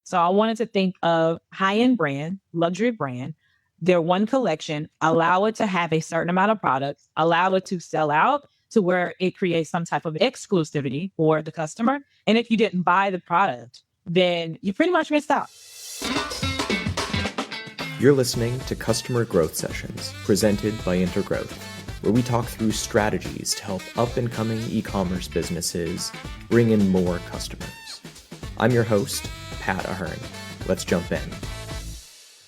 So I wanted to think of high-end brand, luxury brand, their one collection, allow it to have a certain amount of products, allow it to sell out to where it creates some type of exclusivity for the customer. And if you didn't buy the product, then you pretty much missed out. You're listening to Customer Growth Sessions, presented by Intergrowth, where we talk through strategies to help up-and-coming e-commerce businesses bring in more customers. I'm your host, Pat Ahern. Let's jump in.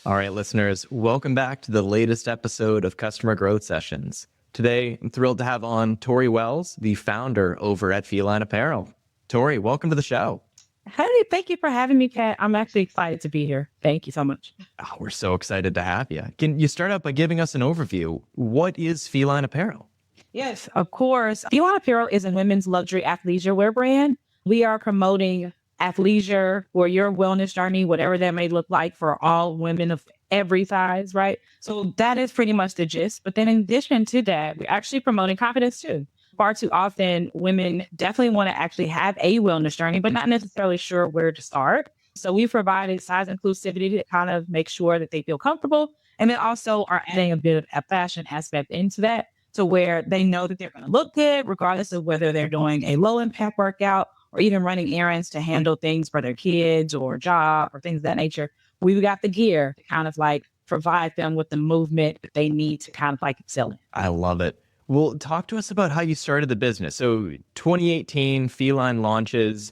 All right, listeners, welcome back to the latest episode of Customer Growth Sessions. Today, I'm thrilled to have on Tori Wells, the founder over at Feline Apparel. Tori, welcome to the show. Hey, thank you for having me, Pat. I'm actually excited to be here. Thank you so much. Oh, we're so excited to have you. Can you start out by giving us an overview? What is Feline Apparel? Yes, of course. Feline Apparel is a women's luxury athleisure wear brand. We are promoting athleisure for your wellness journey, whatever that may look like for all women of every size, right? So that is pretty much the gist. But then in addition to that, we're actually promoting confidence too. Far too often, women definitely want to actually have a wellness journey, but not necessarily sure where to start. So we provided size inclusivity to kind of make sure that they feel comfortable. And then also are adding a bit of a fashion aspect into that to where they know that they're going to look good, regardless of whether they're doing a low impact workout or even running errands to handle things for their kids or job or things of that nature. We've got the gear to kind of like provide them with the movement that they need to kind of like excel in. I love it. Well, talk to us about how you started the business. So 2018, Feline launches.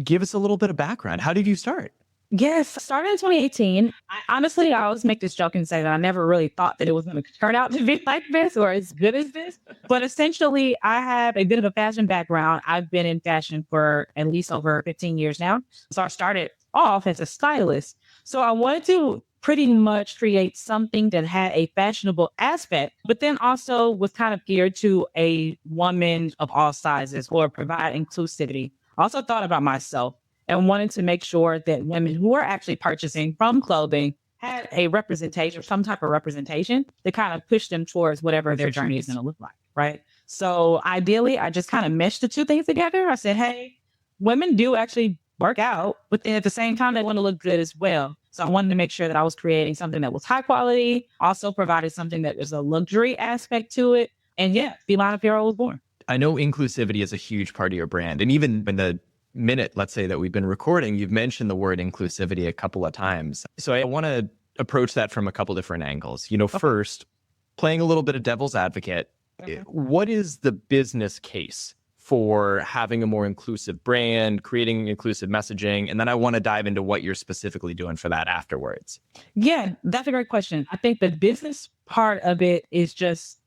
Give us a little bit of background. How did you start? Yes, I started in 2018. I always make this joke and say that I never really thought that it was going to turn out to be like this or as good as this. But essentially, I have a bit of a fashion background. I've been in fashion for at least over 15 years now. So I started off as a stylist. So I wanted to pretty much create something that had a fashionable aspect, but then also was kind of geared to a woman of all sizes or provide inclusivity. I also thought about myself and wanted to make sure that women who are actually purchasing from clothing had a representation, some type of representation to kind of push them towards whatever their journey is going to look like, right? So ideally, I just kind of meshed the two things together. I said, hey, women do actually work out, but then at the same time, they want to look good as well. So I wanted to make sure that I was creating something that was high quality, also provided something that was a luxury aspect to it. And yeah, Feline Apparel was born. I know inclusivity is a huge part of your brand. And even in the minute, let's say, that we've been recording, you've mentioned the word inclusivity a couple of times. So I want to approach that from a couple different angles. First, playing a little bit of devil's advocate, what is the business case for having a more inclusive brand, creating inclusive messaging? And then I want to dive into what you're specifically doing for that afterwards. Yeah, that's a great question. I think the business part of it is just,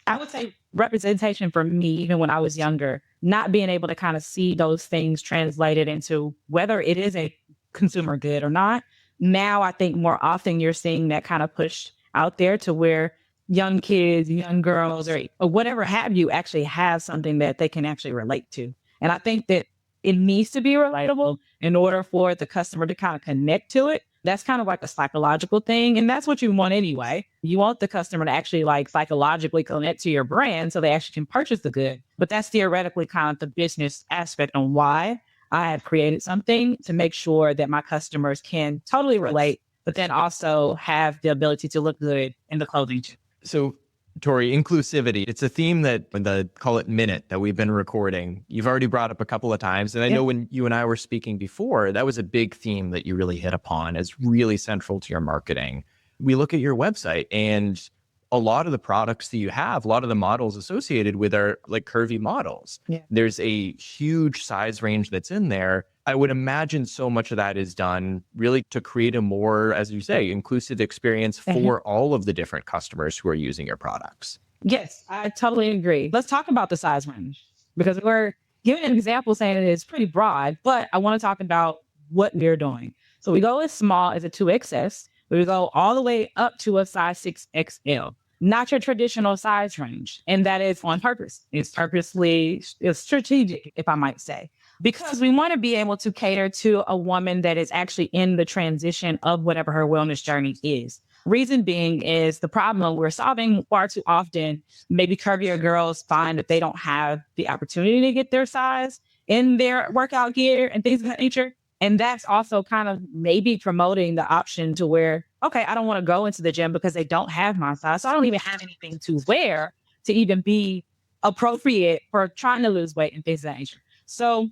I would say, representation for me, even when I was younger, not being able to kind of see those things translated into whether it is a consumer good or not. Now, I think more often you're seeing that kind of push out there to where young kids, young girls, or whatever have you actually have something that they can actually relate to. And I think that it needs to be relatable in order for the customer to kind of connect to it. That's kind of like a psychological thing. And that's what you want anyway. You want the customer to actually like psychologically connect to your brand so they actually can purchase the good. But that's theoretically kind of the business aspect on why I have created something to make sure that my customers can totally relate, but then also have the ability to look good in the clothing too. So, Tori, inclusivity, it's a theme that in the call it minute that we've been recording, you've already brought up a couple of times. And I know when you and I were speaking before, that was a big theme that you really hit upon as really central to your marketing. We look at your website and a lot of the products that you have, a lot of the models associated with are like curvy models. Yeah. There's a huge size range that's in there. I would imagine so much of that is done really to create a more, as you say, inclusive experience for all of the different customers who are using your products. Yes, I totally agree. Let's talk about the size range because we're giving an example saying it is pretty broad, but I want to talk about what we're doing. So we go as small as a 2XS, but we go all the way up to a size 6XL. Not your traditional size range. And that is on purpose. It's strategic, if I might say. Because we want to be able to cater to a woman that is actually in the transition of whatever her wellness journey is. Reason being is the problem we're solving far too often. Maybe curvier girls find that they don't have the opportunity to get their size in their workout gear and things of that nature. And that's also kind of maybe promoting the option to where, okay, I don't want to go into the gym because they don't have my size. So I don't even have anything to wear to even be appropriate for trying to lose weight and things of that nature. So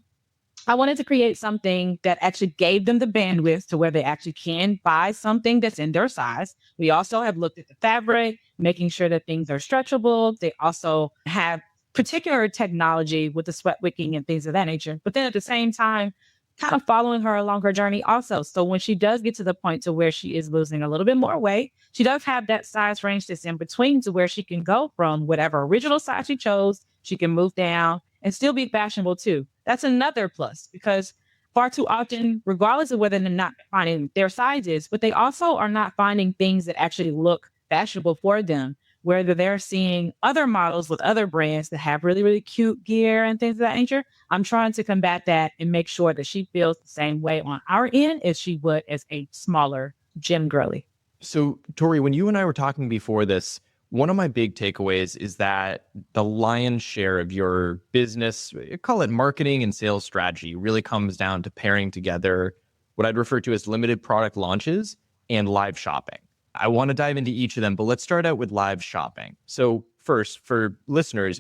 I wanted to create something that actually gave them the bandwidth to where they actually can buy something that's in their size. We also have looked at the fabric, making sure that things are stretchable. They also have particular technology with the sweat wicking and things of that nature. But then at the same time, kind of following her along her journey also. So when she does get to the point to where she is losing a little bit more weight, she does have that size range that's in between to where she can go from whatever original size she chose, she can move down and still be fashionable too. That's another plus because far too often, regardless of whether they're not finding their sizes, but they also are not finding things that actually look fashionable for them, whether they're seeing other models with other brands that have really, really cute gear and things of that nature. I'm trying to combat that and make sure that she feels the same way on our end as she would as a smaller gym girly. So, Tori, when you and I were talking before this, one of my big takeaways is that the lion's share of your business, call it marketing and sales strategy, really comes down to pairing together what I'd refer to as limited product launches and live shopping. I want to dive into each of them, but let's start out with live shopping. So first, for listeners,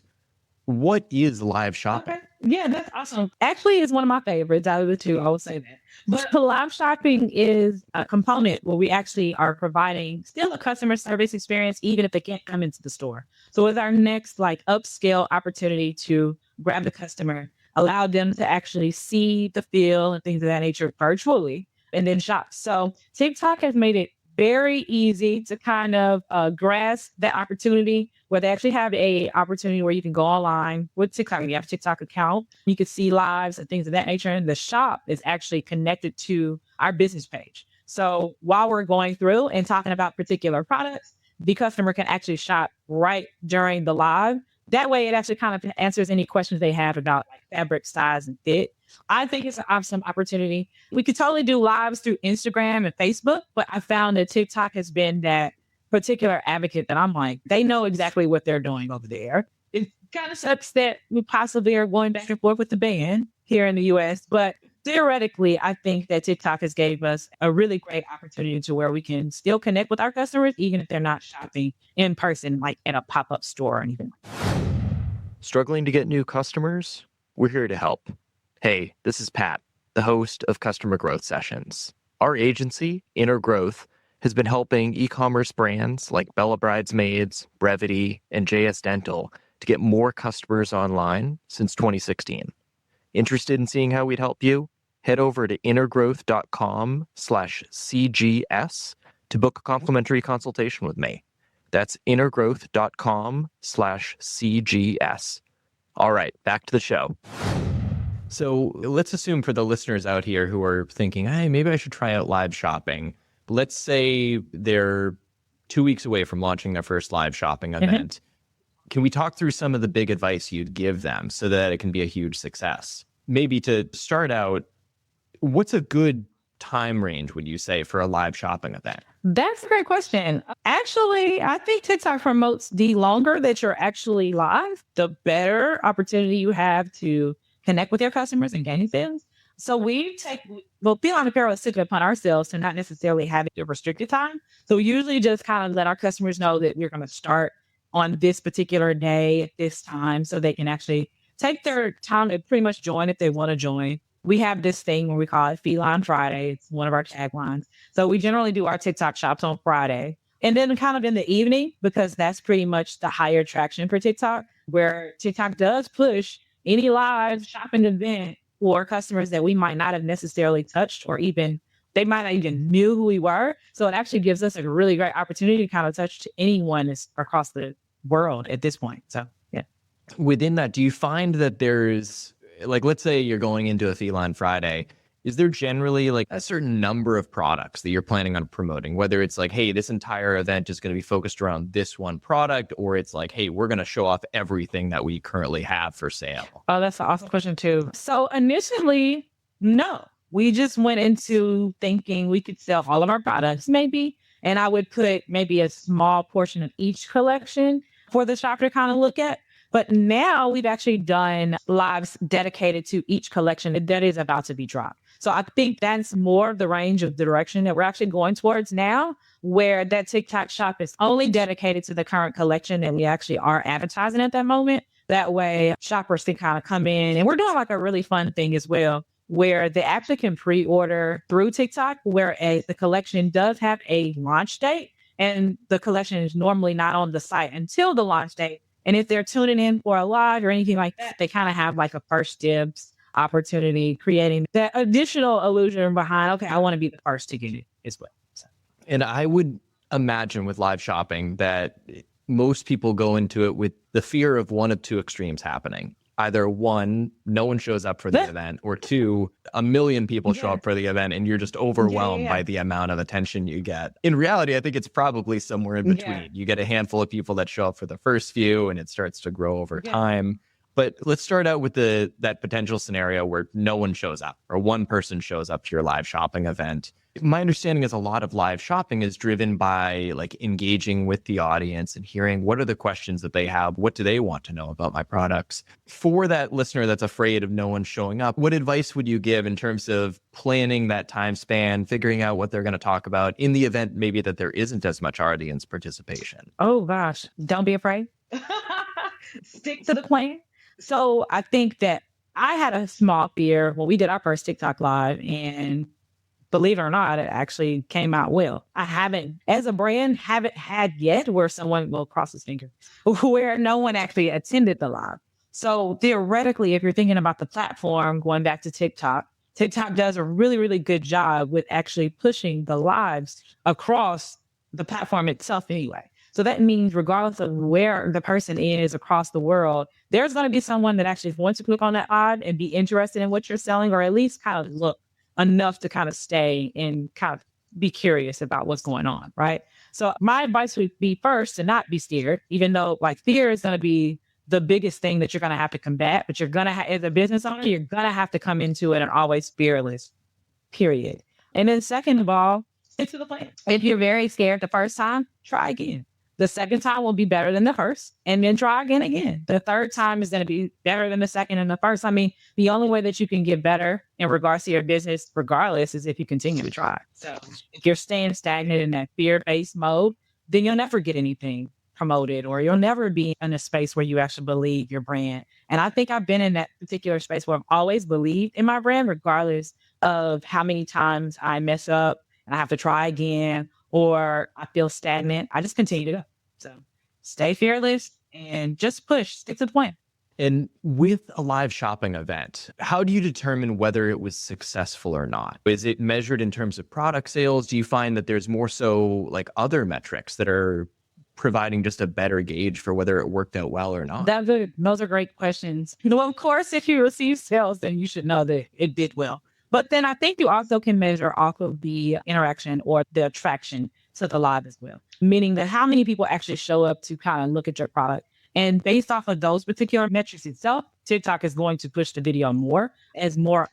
what is live shopping? Okay. Yeah, that's awesome. Actually, it's one of my favorites out of the two. I will say that. But live shopping is a component where we actually are providing still a customer service experience, even if they can't come into the store. So it's our next upscale opportunity to grab the customer, allow them to actually see the feel and things of that nature virtually, and then shop. So TikTok has made it very easy to kind of grasp that opportunity where they actually have a opportunity where you can go online with TikTok. You have a TikTok account. You can see lives and things of that nature. And the shop is actually connected to our business page. So while we're going through and talking about particular products, the customer can actually shop right during the live. That way it actually kind of answers any questions they have about fabric, size, and fit. I think it's an awesome opportunity. We could totally do lives through Instagram and Facebook, but I found that TikTok has been that particular advocate that I'm like, they know exactly what they're doing over there. It kind of sucks that we possibly are going back and forth with the ban here in the US, but theoretically, I think that TikTok has gave us a really great opportunity to where we can still connect with our customers, even if they're not shopping in person, like at a pop-up store or anything. Struggling to get new customers? We're here to help. Hey, this is Pat, the host of Customer Growth Sessions. Our agency, Intergrowth, has been helping e-commerce brands like Bella Bridesmaids, Brevity, and JS Dental to get more customers online since 2016. Interested in seeing how we'd help you? Head over to intergrowth.com/CGS to book a complimentary consultation with me. That's intergrowth.com/CGS. All right, back to the show. So let's assume for the listeners out here who are thinking, hey, maybe I should try out live shopping. Let's say they're 2 weeks away from launching their first live shopping event. Can we talk through some of the big advice you'd give them so that it can be a huge success? Maybe to start out, what's a good time range, would you say, for a live shopping event? That's a great question. Actually, I think TikTok promotes the longer that you're actually live, the better opportunity you have to connect with your customers and gain sales. So Feline Apparel has taken it upon ourselves to not necessarily have a restricted time. So we usually just kind of let our customers know that we're going to start on this particular day at this time so they can actually take their time to pretty much join if they want to join. We have this thing where we call it Feline Friday. It's one of our taglines. So we generally do our TikTok shops on Friday. And then kind of in the evening, because that's pretty much the higher traction for TikTok, where TikTok does push any live shopping event for customers that we might not have necessarily touched, or even they might not even knew who we were. So it actually gives us a really great opportunity to kind of touch to anyone across the world at this point. So, yeah. Within that, do you find that there's, let's say you're going into a Feline Friday, is there generally a certain number of products that you're planning on promoting? Whether it's hey, this entire event is going to be focused around this one product, or it's hey, we're going to show off everything that we currently have for sale? Oh, that's an awesome question too. So initially, no, we just went into thinking we could sell all of our products maybe, and I would put maybe a small portion of each collection for the shopper to kind of look at. But now we've actually done lives dedicated to each collection that is about to be dropped. So I think that's more of the range of the direction that we're actually going towards now, where that TikTok shop is only dedicated to the current collection that we actually are advertising at that moment. That way shoppers can kind of come in, and we're doing like a really fun thing as well, where they actually can pre-order through TikTok, where the collection does have a launch date, and the collection is normally not on the site until the launch date. And if they're tuning in for a live or anything like that, they kind of have like a first dibs opportunity, creating that additional illusion behind, okay, I want to be the first to get it as well. So. And I would imagine with live shopping that most people go into it with the fear of one of two extremes happening. Either one, no one shows up for the event, or two, a million people show up for the event and you're just overwhelmed by the amount of attention you get. In reality, I think it's probably somewhere in between. You get a handful of people that show up for the first few and it starts to grow over time. But let's start out with that potential scenario where no one shows up or one person shows up to your live shopping event. My understanding is a lot of live shopping is driven by like engaging with the audience and hearing what are the questions that they have, what do they want to know about my products. For that listener that's afraid of no one showing up, what advice would you give in terms of planning that time span, figuring out what they're going to talk about in the event maybe that there isn't as much audience participation? Oh gosh, don't be afraid. Stick to the plan. So I think that I had a small fear when we did our first TikTok live, and believe it or not, it actually came out well. I haven't, as a brand, haven't had yet where someone will cross his finger, where no one actually attended the live. So theoretically, if you're thinking about the platform, going back to TikTok, TikTok does a really, really good job with actually pushing the lives across the platform itself anyway. So that means regardless of where the person is across the world, there's going to be someone that actually wants to click on that live and be interested in what you're selling, or at least kind of look enough to kind of stay and kind of be curious about what's going on, right? So my advice would be first to not be scared, even though like fear is going to be the biggest thing that you're going to have to combat, but you're going to as a business owner, you're going to have to come into it and always fearless, period. And then second of all, stick to the plan. If you're very scared the first time, try again. The second time will be better than the first, and then try again. The third time is going to be better than the second and the first. I mean, the only way that you can get better in regards to your business, regardless, is if you continue to try. So if you're staying stagnant in that fear-based mode, then you'll never get anything promoted, or you'll never be in a space where you actually believe your brand. And I think I've been in that particular space where I've always believed in my brand, regardless of how many times I mess up and I have to try again, or I feel stagnant. I just continue to go. So stay fearless and just push, stick to the plan. And with a live shopping event, how do you determine whether it was successful or not? Is it measured in terms of product sales? Do you find that there's more so like other metrics that are providing just a better gauge for whether it worked out well or not? Those are great questions. Well, of course, if you receive sales, then you should know that it did well. But then I think you also can measure off of the interaction or the attraction to the live as well, meaning that how many people actually show up to kind of look at your product. And based off of those particular metrics itself, TikTok is going to push the video more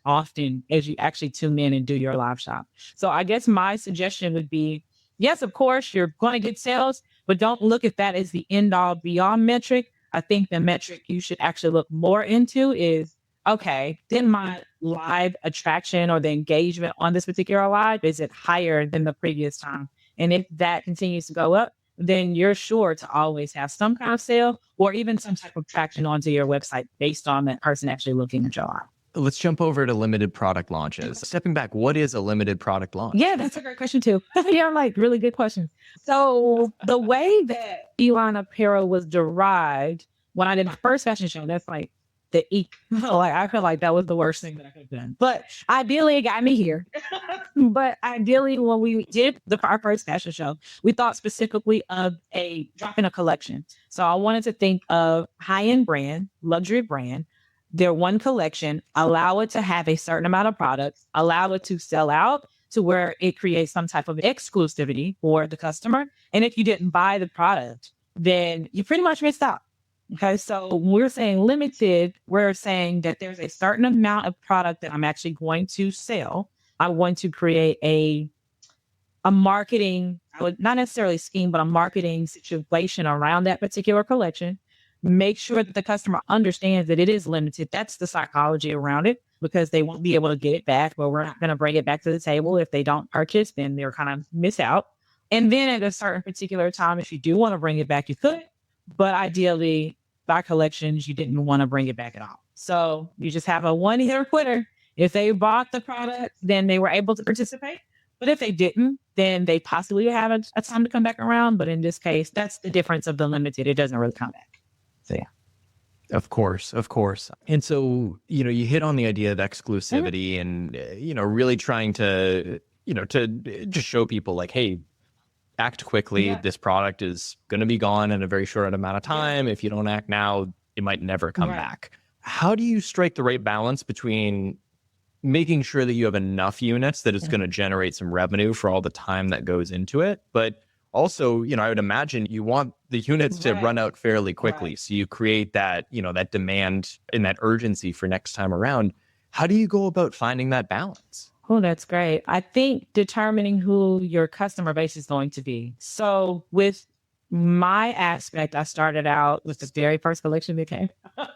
often as you actually tune in and do your live shop. So I guess my suggestion would be, yes, of course, you're going to get sales, but don't look at that as the end all be all metric. I think the metric you should actually look more into is, okay, did my live attraction or the engagement on this particular live, is it higher than the previous time? And if that continues to go up, then you're sure to always have some kind of sale or even some type of traction onto your website based on that person actually looking at your live. Let's jump over to limited product launches. Stepping back, what is a limited product launch? Yeah, that's a great question too. Yeah, like really good questions. So the way that Feline Apparel was derived when I did my first fashion show, that's like the like I feel like that was the worst thing that I could have done. But ideally, it got me here. But ideally, when we did our first fashion show, we thought specifically of dropping a collection. So I wanted to think of high-end brand, luxury brand, their one collection, allow it to have a certain amount of products, allow it to sell out to where it creates some type of exclusivity for the customer. And if you didn't buy the product, then you pretty much missed out. Okay, so when we're saying limited, we're saying that there's a certain amount of product that I'm actually going to sell. I want to create a marketing, not necessarily scheme, but a marketing situation around that particular collection. Make sure that the customer understands that it is limited. That's the psychology around it. because they won't be able to get it back, but we're not going to bring it back to the table. If they don't purchase, then they're kind of miss out. And then at a certain particular time, if you do want to bring it back, you could. But ideally, by collections, you didn't want to bring it back at all. So you just have a one-hitter quitter. If they bought the product, then they were able to participate. But if they didn't, then they possibly have a time to come back around. But in this case, that's the difference of the limited. It doesn't really come back. So yeah. Of course. And so, you hit on the idea of exclusivity and, really trying to, to just show people like, hey, act quickly. Yeah. This product is going to be gone in a very short amount of time. Yeah. If you don't act now, it might never come back. How do you strike the right balance between making sure that you have enough units that it's going to generate some revenue for all the time that goes into it, but also, I would imagine you want the units to run out fairly quickly. So you create that, that demand and that urgency for next time around. How do you go about finding that balance? Oh, that's great. I think determining who your customer base is going to be. So with my aspect, I started out with the very first collection that came. I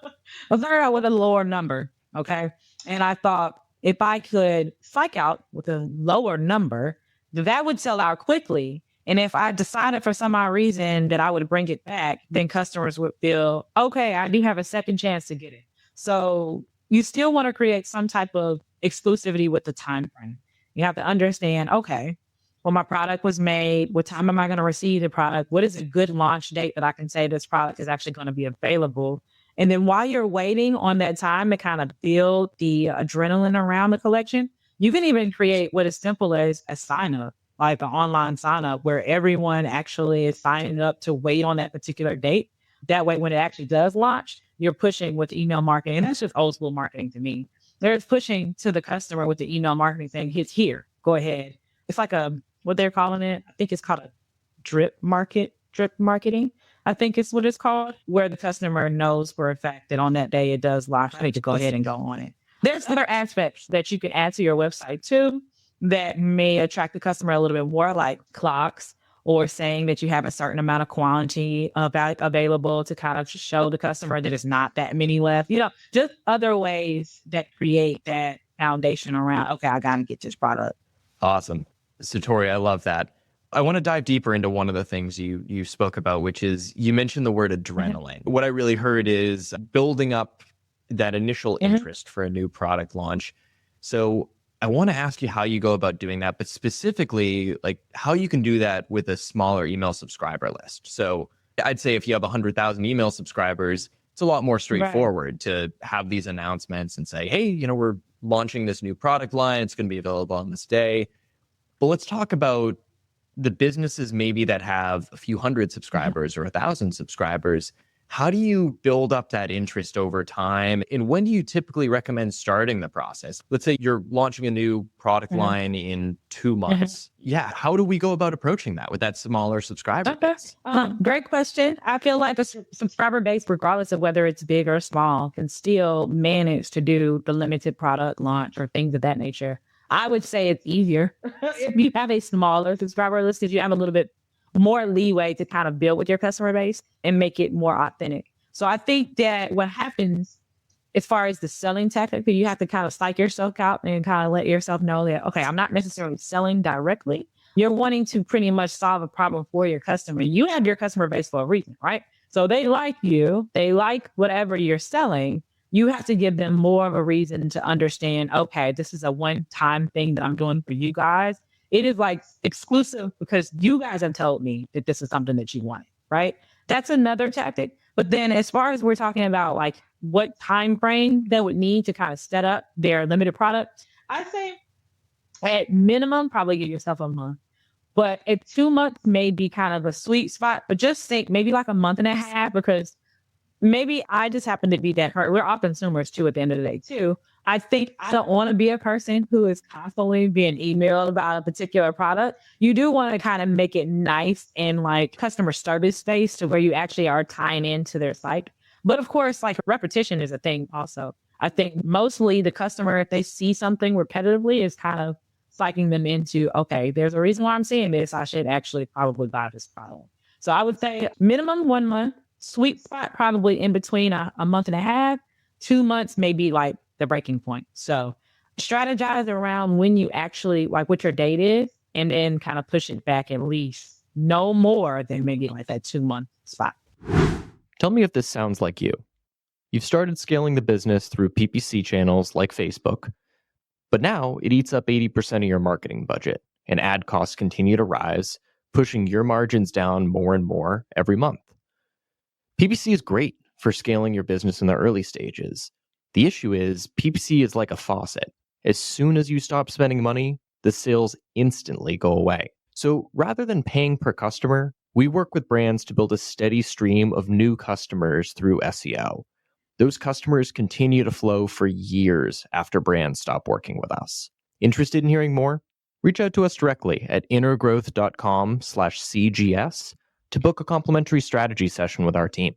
started out with a lower number. Okay. And I thought if I could psych out with a lower number, that would sell out quickly. And if I decided for some odd reason that I would bring it back, then customers would feel, okay, I do have a second chance to get it. So you still want to create some type of exclusivity with the time frame. You have to understand, okay, well, my product was made. What time am I going to receive the product? What is a good launch date that I can say this product is actually going to be available? And then while you're waiting on that time to kind of build the adrenaline around the collection, you can even create what is simple as a sign up. Like an online sign up where everyone actually is signing up to wait on that particular date. That way, when it actually does launch, you're pushing with email marketing. And that's just old school marketing to me. They're pushing to the customer with the email marketing saying, it's here, go ahead. It's like what they're calling it. I think it's called a drip marketing. I think it's what it's called, where the customer knows for a fact that on that day it does launch. I need to go ahead and go on it. There's other aspects that you can add to your website too, that may attract the customer a little bit more, like clocks or saying that you have a certain amount of quantity available to kind of show the customer that it's not that many left. Just other ways that create that foundation around, okay, I got to get this product. Awesome. So Tori, I love that. I want to dive deeper into one of the things you spoke about, which is you mentioned the word adrenaline. What I really heard is building up that initial interest for a new product launch. So I want to ask you how you go about doing that, but specifically like how you can do that with a smaller email subscriber list. So I'd say if you have 100,000 email subscribers, it's a lot more straightforward to have these announcements and say, hey, we're launching this new product line. It's going to be available on this day. But let's talk about the businesses maybe that have a few hundred subscribers or 1,000 subscribers. How do you build up that interest over time? And when do you typically recommend starting the process? Let's say you're launching a new product line in 2 months. Yeah. How do we go about approaching that with that smaller subscriber base? Great question. I feel like the subscriber base, regardless of whether it's big or small, can still manage to do the limited product launch or things of that nature. I would say it's easier if you have a smaller subscriber list, because you have a little bit more leeway to kind of build with your customer base and make it more authentic. So I think that what happens as far as the selling tactic, you have to kind of psych yourself out and kind of let yourself know that, okay, I'm not necessarily selling directly. You're wanting to pretty much solve a problem for your customer. You have your customer base for a reason, right? So they like you, they like whatever you're selling. You have to give them more of a reason to understand, okay, this is a one-time thing that I'm doing for you guys. It is like exclusive because you guys have told me that this is something that you want, right? That's another tactic. But then as far as we're talking about like what time frame they would need to kind of set up their limited product, I say at minimum, probably give yourself a month. But at 2 months may be kind of a sweet spot, but just think maybe like a month and a half, because maybe I just happen to be that hurt. We're all consumers too at the end of the day too. I think I don't want to be a person who is constantly being emailed about a particular product. You do want to kind of make it nice and like customer service space to where you actually are tying into their site. But of course, like repetition is a thing also. I think mostly the customer, if they see something repetitively, is kind of psyching them into, okay, there's a reason why I'm seeing this. I should actually probably buy this product. So I would say minimum 1 month, sweet spot probably in between a month and a half. 2 months, maybe like the breaking point. So strategize around when you actually like what your date is, and then kind of push it back at least no more than maybe like that 2-month spot. Tell me if this sounds like you. You've started scaling the business through PPC channels like Facebook, but now it eats up 80% of your marketing budget, and ad costs continue to rise, pushing your margins down more and more every month. PPC is great for scaling your business in the early stages. The issue is PPC is like a faucet. As soon as you stop spending money, the sales instantly go away. So rather than paying per customer, we work with brands to build a steady stream of new customers through SEO. Those customers continue to flow for years after brands stop working with us. Interested in hearing more? Reach out to us directly at intergrowth.com/CGS to book a complimentary strategy session with our team.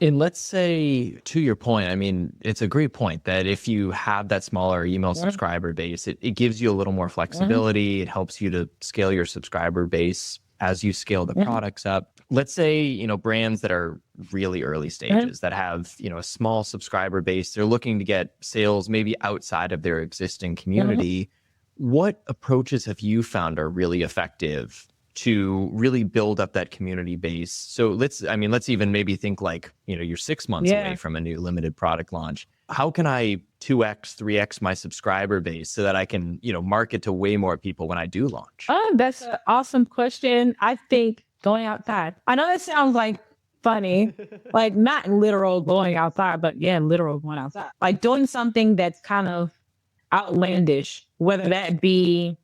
And let's say, to your point, I mean, it's a great point that if you have that smaller email subscriber base, it gives you a little more flexibility. It helps you to scale your subscriber base as you scale the products up. Let's say, brands that are really early stages that have, a small subscriber base, they're looking to get sales maybe outside of their existing community. What approaches have you found are really effective to really build up that community base? So let's even maybe think like, you're 6 months away from a new limited product launch. How can I 2x, 3x my subscriber base so that I can, market to way more people when I do launch? That's an awesome question. I think going outside. I know that sounds like funny, like not literal going outside, but literal going outside. Like doing something that's kind of outlandish, whether that be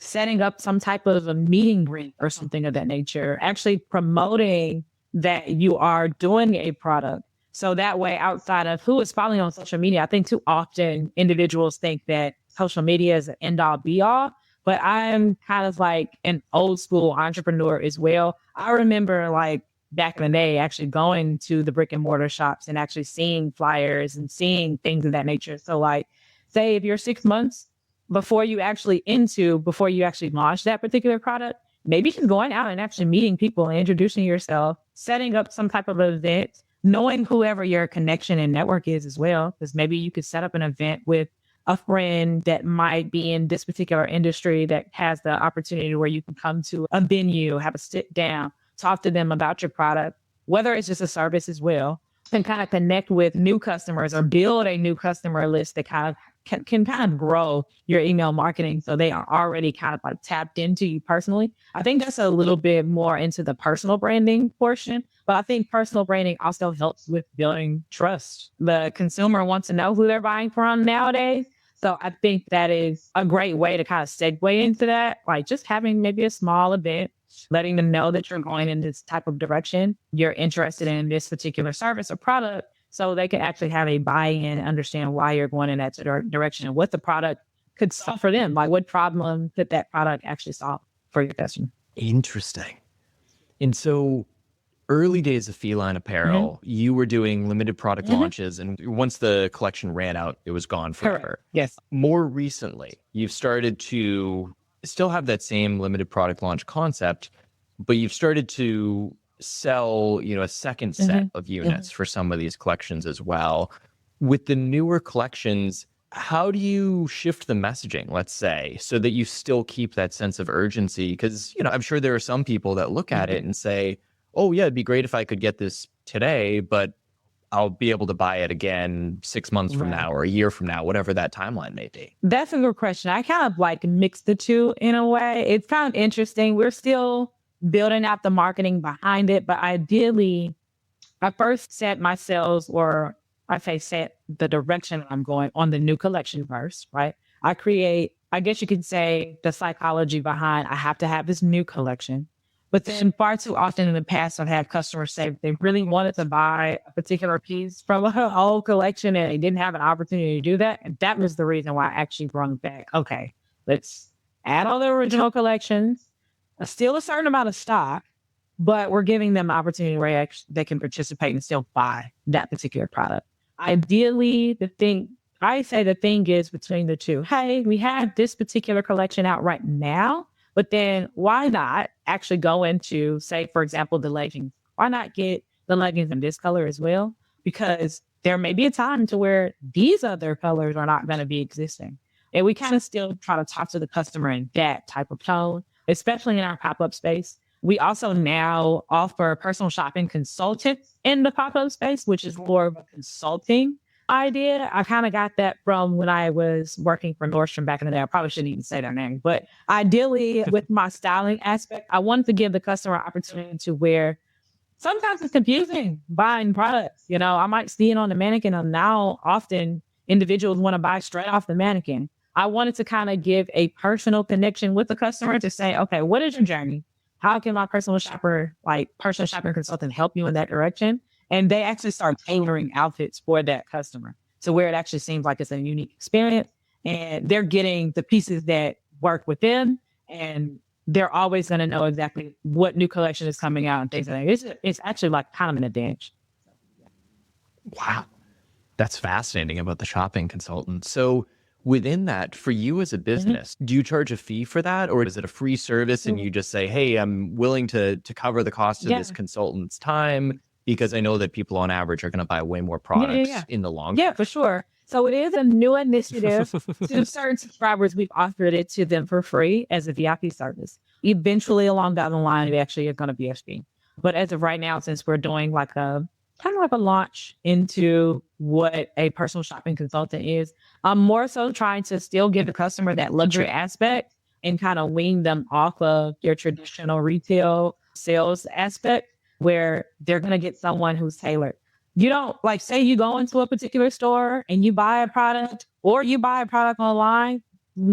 setting up some type of a meeting green or something of that nature, actually promoting that you are doing a product. So that way, outside of who is following on social media, I think too often individuals think that social media is an end all be all, but I'm kind of like an old school entrepreneur as well. I remember like back in the day, actually going to the brick and mortar shops and actually seeing flyers and seeing things of that nature. So like, say if you're 6 months before you actually launch that particular product, maybe just going out and actually meeting people and introducing yourself, setting up some type of event, knowing whoever your connection and network is as well, because maybe you could set up an event with a friend that might be in this particular industry that has the opportunity where you can come to a venue, have a sit down, talk to them about your product, whether it's just a service as well, and kind of connect with new customers or build a new customer list that kind of can kind of grow your email marketing so they are already kind of like tapped into you personally. I think that's a little bit more into the personal branding portion, but I think personal branding also helps with building trust. The consumer wants to know who they're buying from nowadays. So I think that is a great way to kind of segue into that, like just having maybe a small event, letting them know that you're going in this type of direction, you're interested in this particular service or product, so they can actually have a buy-in and understand why you're going in that direction and what the product could solve for them. Like what problem could that product actually solve for your customer? Interesting. And so early days of Feline Apparel, you were doing limited product launches, and once the collection ran out, it was gone forever. Correct. Yes. More recently, you've started to still have that same limited product launch concept, but you've started to sell, a second set of units for some of these collections as well. With the newer collections, how do you shift the messaging, let's say, so that you still keep that sense of urgency? Because, I'm sure there are some people that look at it and say, oh yeah, it'd be great if I could get this today, but I'll be able to buy it again 6 months from now or a year from now, whatever that timeline may be. That's a good question. I kind of like mix the two in a way. It's kind of interesting. We're still building out the marketing behind it, but ideally, I first set my sales, or set the direction I'm going on the new collection first, right? I create, I guess you could say, the psychology behind I have to have this new collection. But then far too often in the past, I've had customers say they really wanted to buy a particular piece from an old collection and they didn't have an opportunity to do that. And that was the reason why I actually brought back, okay, let's add all the original collections, still a certain amount of stock, but we're giving them an opportunity where they can participate and still buy that particular product. Ideally, the thing is between the two. Hey, we have this particular collection out right now, but then why not actually go into, say, for example, the leggings? Why not get the leggings in this color as well? Because there may be a time to where these other colors are not going to be existing. And we kind of still try to talk to the customer in that type of tone, especially in our pop-up space. We also now offer personal shopping consultants in the pop-up space, which is more of a consulting idea. I kind of got that from when I was working for Nordstrom back in the day. I probably shouldn't even say their name, but ideally with my styling aspect, I wanted to give the customer opportunity to where sometimes it's confusing buying products. You know, I might see it on the mannequin, and now often individuals want to buy straight off the mannequin. I wanted to kind of give a personal connection with the customer to say, okay, what is your journey? How can my personal shopping consultant help you in that direction? And they actually start tailoring outfits for that customer. So where it actually seems like it's a unique experience and they're getting the pieces that work with them, and they're always going to know exactly what new collection is coming out and things like that. It's actually like kind of an advantage. Wow. That's fascinating about the shopping consultant. So within that, for you as a business, do you charge a fee for that? Or is it a free service and you just say, hey, I'm willing to cover the cost of this consultant's time because I know that people on average are going to buy way more products in the long term? Yeah, for sure. So it is a new initiative. To certain subscribers, we've offered it to them for free as a VIP service. Eventually, along down the line, it actually is going to be a fee. But as of right now, since we're doing like a kind of like a launch into what a personal shopping consultant is, I'm more so trying to still give the customer that luxury aspect and kind of wean them off of your traditional retail sales aspect where they're going to get someone who's tailored. You don't like, say you go into a particular store and you buy a product or you buy a product online,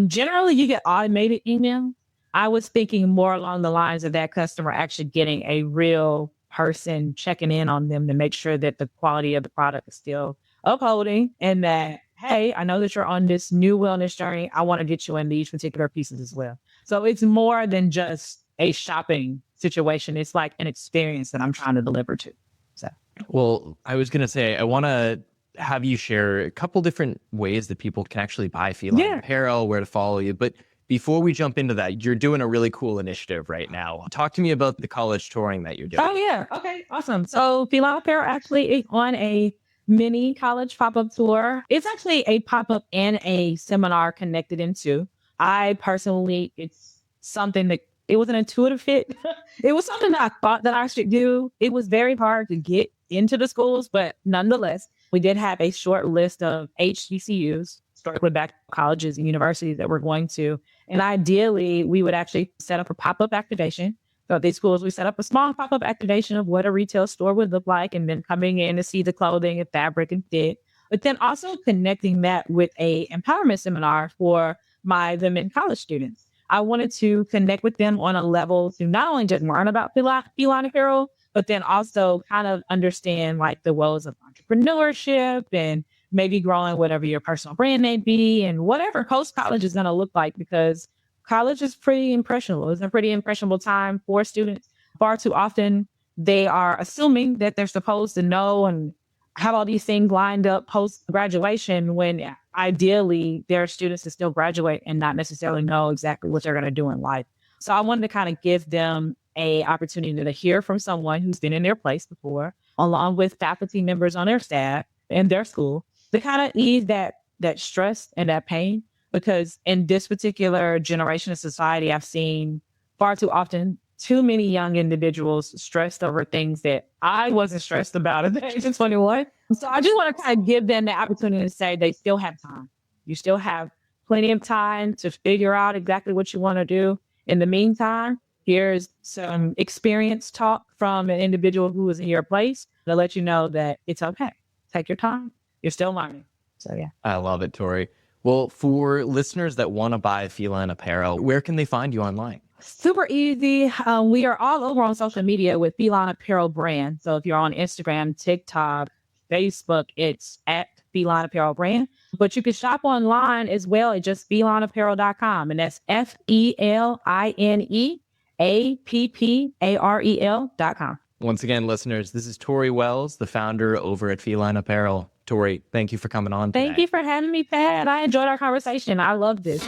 generally you get automated email. I was thinking more along the lines of that customer actually getting a real person checking in on them to make sure that the quality of the product is still upholding and that, hey, I know that you're on this new wellness journey. I want to get you in these particular pieces as well. So it's more than just a shopping situation. It's like an experience that I'm trying to deliver to. So, well, I was going to say, I want to have you share a couple different ways that people can actually buy Feline Apparel, where to follow you. But before we jump into that, you're doing a really cool initiative right now. Talk to me about the college touring that you're doing. Oh, yeah. Okay, awesome. So Feline Apparel actually is on a mini college pop-up tour. It's actually a pop-up and a seminar connected into. I personally, it's something that it was an intuitive fit. It was something that I thought that I should do. It was very hard to get into the schools, but nonetheless, we did have a short list of HBCUs, historically black colleges and universities that we're going to. And ideally, we would actually set up a pop-up activation. So at these schools, we set up a small pop-up activation of what a retail store would look like, and then coming in to see the clothing and fabric and fit. But then also connecting that with a empowerment seminar for my women college students. I wanted to connect with them on a level to not only just learn about Feline Apparel, but then also kind of understand like the woes of entrepreneurship and maybe growing whatever your personal brand may be and whatever post-college is going to look like, because college is pretty impressionable. It's a pretty impressionable time for students. Far too often, they are assuming that they're supposed to know and have all these things lined up post-graduation when ideally there are students that still graduate and not necessarily know exactly what they're going to do in life. So I wanted to kind of give them a opportunity to hear from someone who's been in their place before, along with faculty members on their staff and their school, to kind of ease that stress and that pain. Because in this particular generation of society, I've seen far too often too many young individuals stressed over things that I wasn't stressed about at the age of 21. So I just want to kind of give them the opportunity to say they still have time. You still have plenty of time to figure out exactly what you want to do. In the meantime, here's some experience talk from an individual who is in your place to let you know that it's okay. Take your time. You're still learning. So, yeah. I love it, Tori. Well, for listeners that want to buy Feline Apparel, where can they find you online? Super easy. We are all over on social media with Feline Apparel brand. So if you're on Instagram, TikTok, Facebook, it's at Feline Apparel brand. But you can shop online as well at just felineapparel.com. And that's FELINEAPPAREL.com. Once again, listeners, this is Tori Wells, the founder over at Feline Apparel. Tori, thank you for coming on today. Thank you for having me, Pat. I enjoyed our conversation. I love this.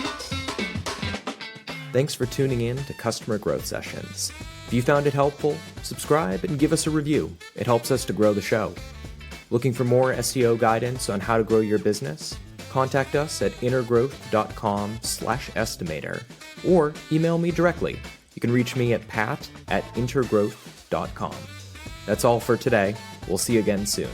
Thanks for tuning in to Customer Growth Sessions. If you found it helpful, subscribe and give us a review. It helps us to grow the show. Looking for more SEO guidance on how to grow your business? Contact us at intergrowth.com/estimator or email me directly. You can reach me at pat@intergrowth.com. That's all for today. We'll see you again soon.